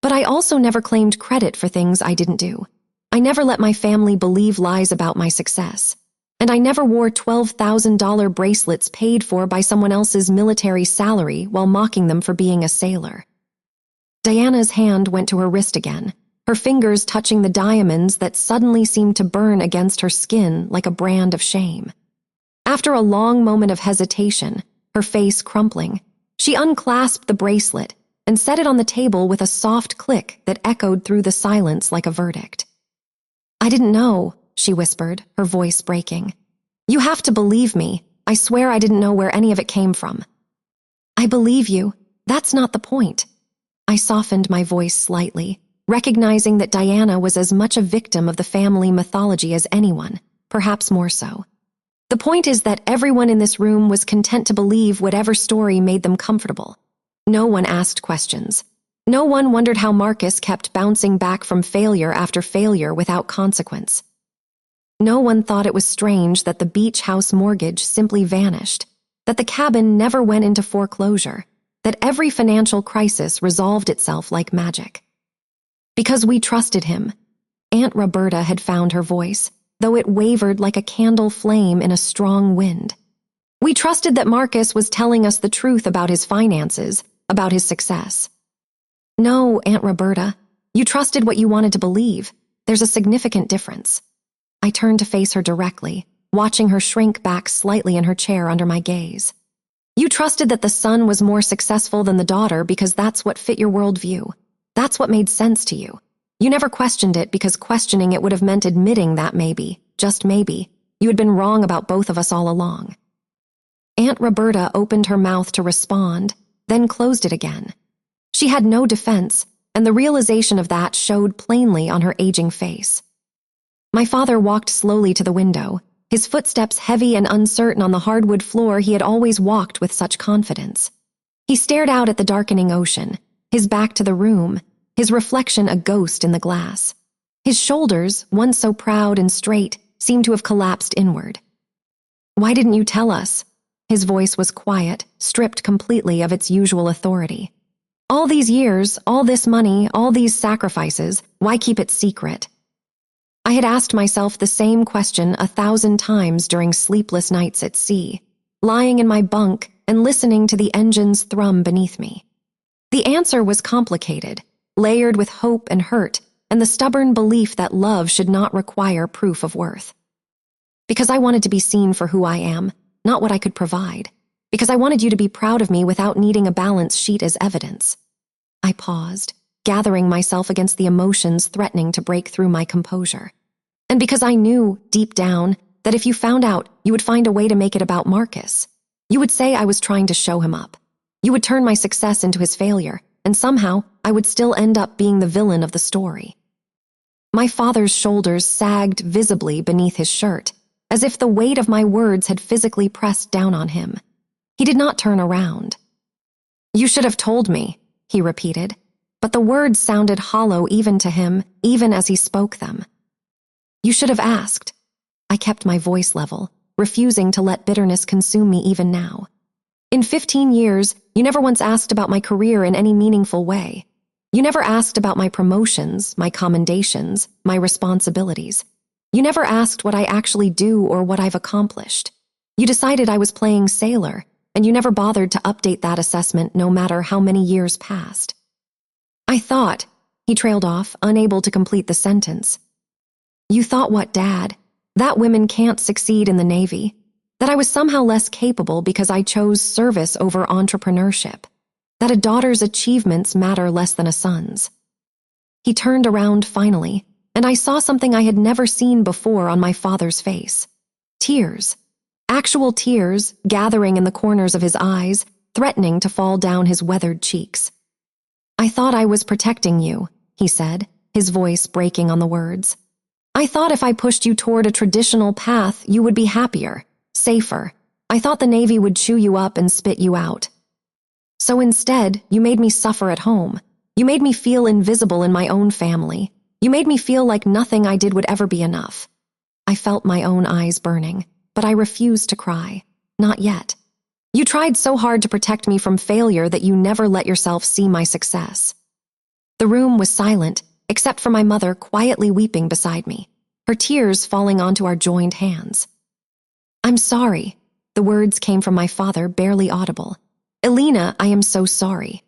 "But I also never claimed credit for things I didn't do. I never let my family believe lies about my success. And I never wore $12,000 bracelets paid for by someone else's military salary while mocking them for being a sailor." Diana's hand went to her wrist again, her fingers touching the diamonds that suddenly seemed to burn against her skin like a brand of shame. After a long moment of hesitation, her face crumpling, she unclasped the bracelet and set it on the table with a soft click that echoed through the silence like a verdict. "I didn't know," she whispered, her voice breaking. "You have to believe me. I swear I didn't know where any of it came from." "I believe you. That's not the point." I softened my voice slightly, recognizing that Diana was as much a victim of the family mythology as anyone, perhaps more so. "The point is that everyone in this room was content to believe whatever story made them comfortable. No one asked questions. No one wondered how Marcus kept bouncing back from failure after failure without consequence. No one thought it was strange that the beach house mortgage simply vanished, that the cabin never went into foreclosure, that every financial crisis resolved itself like magic. Because we trusted him." Aunt Roberta had found her voice, though it wavered like a candle flame in a strong wind. "We trusted that Marcus was telling us the truth about his finances, about his success." "No, Aunt Roberta, you trusted what you wanted to believe. There's a significant difference." I turned to face her directly, watching her shrink back slightly in her chair under my gaze. You trusted that the son was more successful than the daughter because that's what fit your worldview. That's what made sense to you. You never questioned it because questioning it would have meant admitting that maybe, just maybe, you had been wrong about both of us all along. Aunt Roberta opened her mouth to respond, then closed it again. She had no defense, and the realization of that showed plainly on her aging face. My father walked slowly to the window, his footsteps heavy and uncertain on the hardwood floor he had always walked with such confidence. He stared out at the darkening ocean, his back to the room, his reflection a ghost in the glass. His shoulders, once so proud and straight, seemed to have collapsed inward. "Why didn't you tell us?" His voice was quiet, stripped completely of its usual authority. "All these years, all this money, all these sacrifices, why keep it secret?" I had asked myself the same question 1,000 times during sleepless nights at sea, lying in my bunk and listening to the engines thrum beneath me. The answer was complicated, layered with hope and hurt, and the stubborn belief that love should not require proof of worth. Because I wanted to be seen for who I am, not what I could provide. Because I wanted you to be proud of me without needing a balance sheet as evidence. I paused, gathering myself against the emotions threatening to break through my composure. And because I knew, deep down, that if you found out, you would find a way to make it about Marcus. You would say I was trying to show him up. You would turn my success into his failure, and somehow I would still end up being the villain of the story. My father's shoulders sagged visibly beneath his shirt, as if the weight of my words had physically pressed down on him. He did not turn around. "You should have told me," he repeated, but the words sounded hollow even to him, even as he spoke them. "You should have asked." I kept my voice level, refusing to let bitterness consume me even now. "In 15 years, you never once asked about my career in any meaningful way. You never asked about my promotions, my commendations, my responsibilities. You never asked what I actually do or what I've accomplished. You decided I was playing sailor, and you never bothered to update that assessment no matter how many years passed." "I thought," he trailed off, unable to complete the sentence. "You thought what, Dad? That women can't succeed in the Navy? That I was somehow less capable because I chose service over entrepreneurship? That a daughter's achievements matter less than a son's?" He turned around finally, and I saw something I had never seen before on my father's face. Tears. Actual tears gathering in the corners of his eyes, threatening to fall down his weathered cheeks. "I thought I was protecting you," he said, his voice breaking on the words. "I thought if I pushed you toward a traditional path, you would be happier, safer. I thought the Navy would chew you up and spit you out. So instead, you made me suffer at home. You made me feel invisible in my own family. You made me feel like nothing I did would ever be enough." I felt my own eyes burning, but I refused to cry. Not yet. "You tried so hard to protect me from failure that you never let yourself see my success." The room was silent, except for my mother quietly weeping beside me, her tears falling onto our joined hands. "I'm sorry." The words came from my father, barely audible. "Elena, I am so sorry."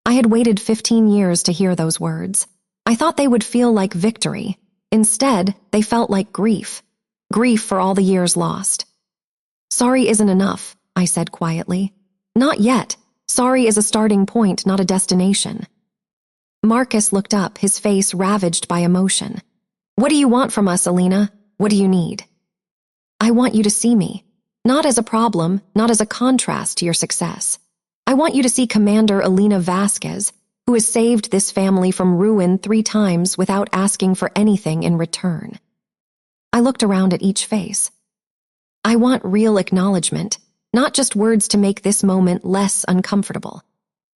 I had waited 15 years to hear those words. I thought they would feel like victory. Instead, they felt like grief. Grief for all the years lost. "Sorry isn't enough," I said quietly. "Not yet. Sorry is a starting point, not a destination." Marcus looked up, his face ravaged by emotion. "What do you want from us, Elena? What do you need?" "I want you to see me. Not as a problem, not as a contrast to your success. I want you to see Commander Elena Vasquez, who has saved this family from ruin 3 times without asking for anything in return." I looked around at each face. "I want real acknowledgement, not just words to make this moment less uncomfortable.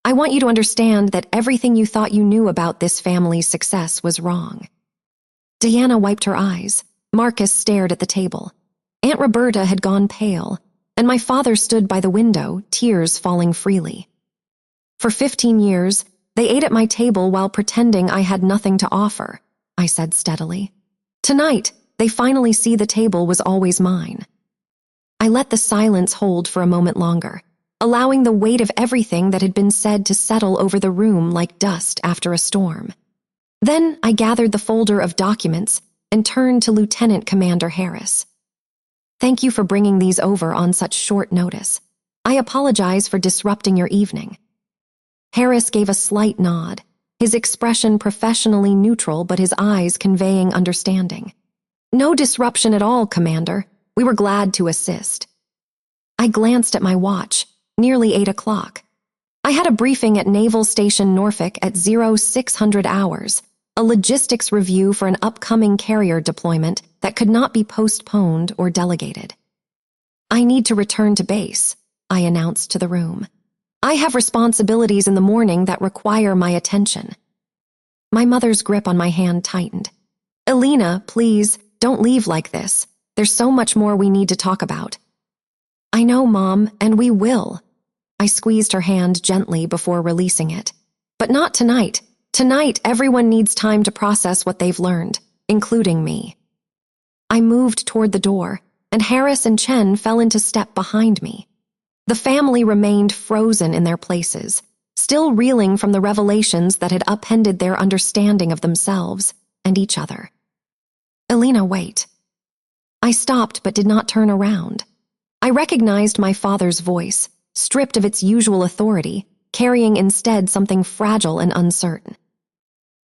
I want you to understand that everything you thought you knew about this family's success was wrong." Diana wiped her eyes. Marcus stared at the table. Aunt Roberta had gone pale, and my father stood by the window, tears falling freely. "For 15 years, they ate at my table while pretending I had nothing to offer," I said steadily. "Tonight, they finally see the table was always mine." I let the silence hold for a moment longer, allowing the weight of everything that had been said to settle over the room like dust after a storm. Then I gathered the folder of documents and turned to Lieutenant Commander Harris. Thank you for bringing these over on such short notice. I apologize for disrupting your evening." Harris gave a slight nod, his expression professionally neutral but his eyes conveying understanding. "No disruption at all, Commander. We were glad to assist." I glanced at my watch, nearly 8 o'clock. I had a briefing at Naval Station Norfolk at 0600 hours, a logistics review for an upcoming carrier deployment that could not be postponed or delegated. "I need to return to base," I announced to the room. "I have responsibilities in the morning that require my attention." My mother's grip on my hand tightened. "Elena, please, don't leave like this. There's so much more we need to talk about." "I know, Mom, and we will." I squeezed her hand gently before releasing it. "But not tonight. Tonight, everyone needs time to process what they've learned, including me." I moved toward the door, and Harris and Chen fell into step behind me. The family remained frozen in their places, still reeling from the revelations that had upended their understanding of themselves and each other. "Elena, wait." I stopped but did not turn around. I recognized my father's voice, stripped of its usual authority, carrying instead something fragile and uncertain.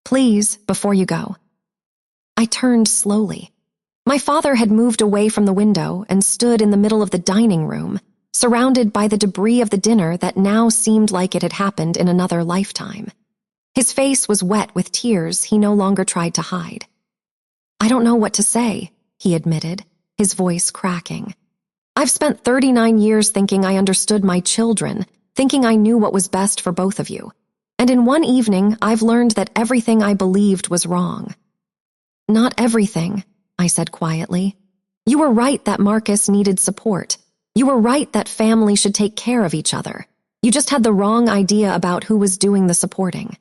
"Please, before you go." I turned slowly. My father had moved away from the window and stood in the middle of the dining room, surrounded by the debris of the dinner that now seemed like it had happened in another lifetime. His face was wet with tears he no longer tried to hide. "I don't know what to say," he admitted, his voice cracking. "I've spent 39 years thinking I understood my children, thinking I knew what was best for both of you. And in one evening, I've learned that everything I believed was wrong." "Not everything," I said quietly. "You were right that Marcus needed support. You were right that family should take care of each other. You just had the wrong idea about who was doing the supporting."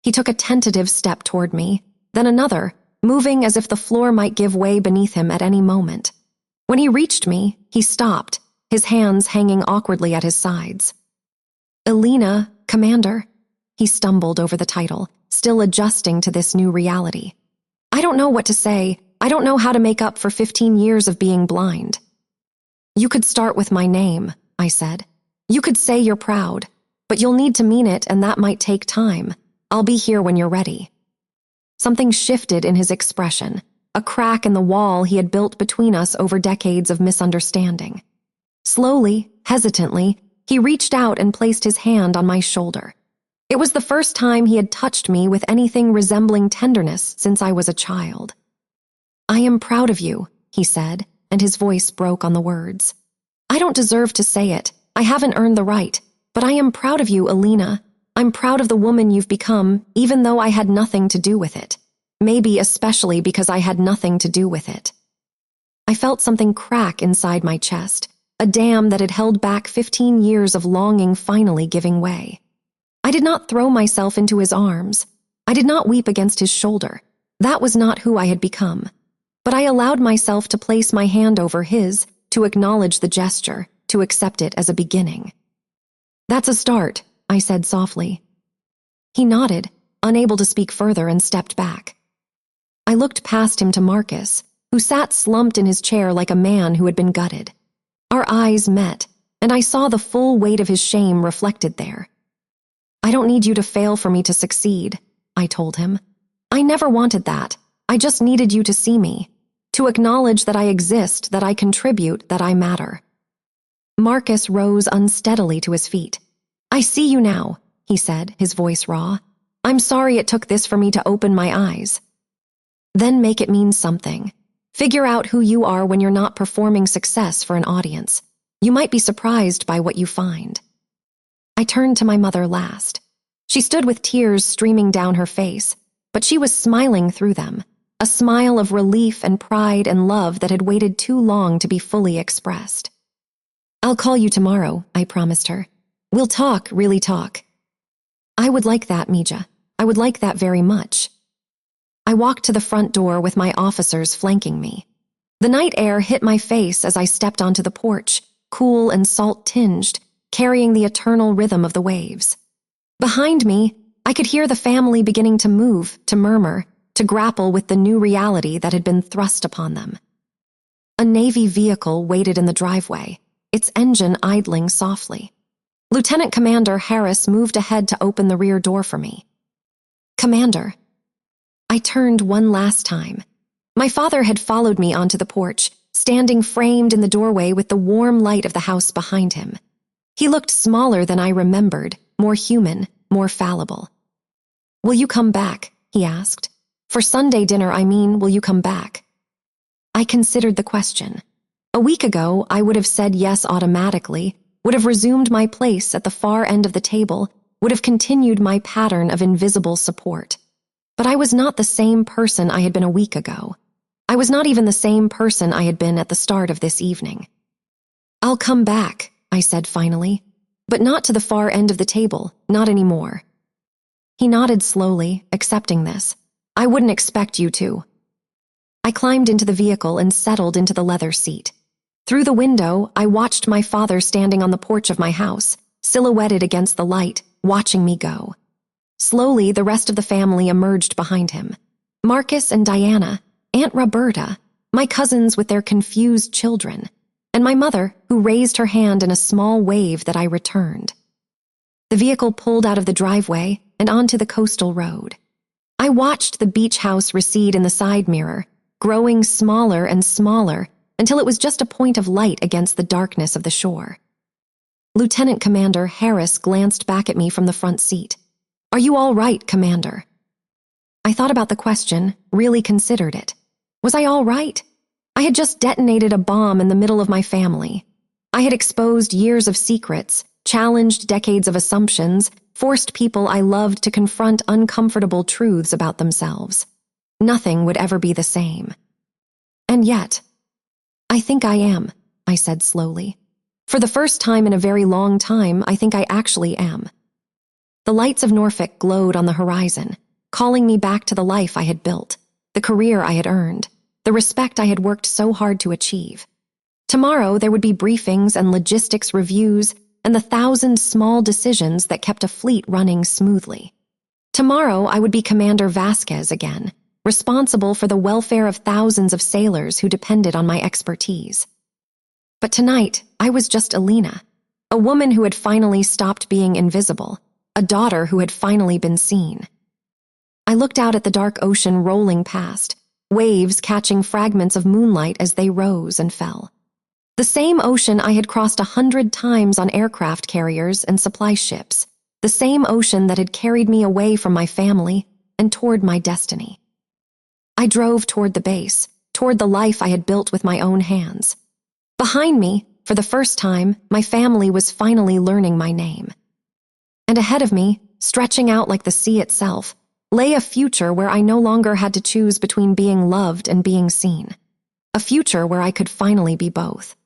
He took a tentative step toward me, then another, moving as if the floor might give way beneath him at any moment. When he reached me, he stopped, his hands hanging awkwardly at his sides. "Elena, Commander," he stumbled over the title, still adjusting to this new reality. "I don't know what to say. I don't know how to make up for 15 years of being blind." "You could start with my name," I said. "You could say you're proud, but you'll need to mean it, and that might take time. I'll be here when you're ready." Something shifted in his expression, a crack in the wall he had built between us over decades of misunderstanding. Slowly, hesitantly, he reached out and placed his hand on my shoulder. It was the first time he had touched me with anything resembling tenderness since I was a child. "I am proud of you," he said, and his voice broke on the words. "I don't deserve to say it. I haven't earned the right. But I am proud of you, Elena. I'm proud of the woman you've become, even though I had nothing to do with it. Maybe especially because I had nothing to do with it." I felt something crack inside my chest, a dam that had held back 15 years of longing finally giving way. I did not throw myself into his arms. I did not weep against his shoulder. That was not who I had become. But I allowed myself to place my hand over his, to acknowledge the gesture, to accept it as a beginning. "That's a start," I said softly. He nodded, unable to speak further, and stepped back. I looked past him to Marcus, who sat slumped in his chair like a man who had been gutted. Our eyes met, and I saw the full weight of his shame reflected there. "I don't need you to fail for me to succeed," I told him. "I never wanted that. I just needed you to see me, to acknowledge that I exist, that I contribute, that I matter." Marcus rose unsteadily to his feet. "I see you now," he said, his voice raw. "I'm sorry it took this for me to open my eyes." "Then make it mean something. Figure out who you are when you're not performing success for an audience. You might be surprised by what you find." I turned to my mother last. She stood with tears streaming down her face, but she was smiling through them, a smile of relief and pride and love that had waited too long to be fully expressed. "I'll call you tomorrow," I promised her. "We'll talk, really talk." "I would like that, Mija. I would like that very much." I walked to the front door with my officers flanking me. The night air hit my face as I stepped onto the porch, cool and salt-tinged, carrying the eternal rhythm of the waves. Behind me, I could hear the family beginning to move, to murmur, to grapple with the new reality that had been thrust upon them. A Navy vehicle waited in the driveway, its engine idling softly. Lieutenant Commander Harris moved ahead to open the rear door for me. "Commander." I turned one last time. My father had followed me onto the porch, standing framed in the doorway with the warm light of the house behind him. He looked smaller than I remembered, more human, more fallible. "Will you come back?" he asked. "For Sunday dinner, I mean, will you come back?" I considered the question. A week ago, I would have said yes automatically, would have resumed my place at the far end of the table, would have continued my pattern of invisible support. But I was not the same person I had been a week ago. I was not even the same person I had been at the start of this evening. "I'll come back," I said finally, "but not to the far end of the table, not anymore." He nodded slowly, accepting this. "I wouldn't expect you to." I climbed into the vehicle and settled into the leather seat. Through the window, I watched my father standing on the porch of my house, silhouetted against the light, watching me go. Slowly, the rest of the family emerged behind him. Marcus and Diana, Aunt Roberta, my cousins with their confused children, and my mother, who raised her hand in a small wave that I returned. The vehicle pulled out of the driveway and onto the coastal road. I watched the beach house recede in the side mirror, growing smaller and smaller until it was just a point of light against the darkness of the shore. Lieutenant Commander Harris glanced back at me from the front seat. "Are you all right, Commander?" I thought about the question, really considered it. Was I all right? I had just detonated a bomb in the middle of my family. I had exposed years of secrets, challenged decades of assumptions, forced people I loved to confront uncomfortable truths about themselves. Nothing would ever be the same. And yet, "I think I am," I said slowly. "For the first time in a very long time, I think I actually am." The lights of Norfolk glowed on the horizon, calling me back to the life I had built, the career I had earned, the respect I had worked so hard to achieve. Tomorrow there would be briefings and logistics reviews and the 1,000 small decisions that kept a fleet running smoothly. Tomorrow I would be Commander Vasquez again, responsible for the welfare of thousands of sailors who depended on my expertise. But tonight, I was just Alina, a woman who had finally stopped being invisible, a daughter who had finally been seen. I looked out at the dark ocean rolling past, waves catching fragments of moonlight as they rose and fell. The same ocean I had crossed 100 times on aircraft carriers and supply ships, the same ocean that had carried me away from my family and toward my destiny. I drove toward the base, toward the life I had built with my own hands. Behind me, for the first time, my family was finally learning my name. And ahead of me, stretching out like the sea itself, lay a future where I no longer had to choose between being loved and being seen. A future where I could finally be both.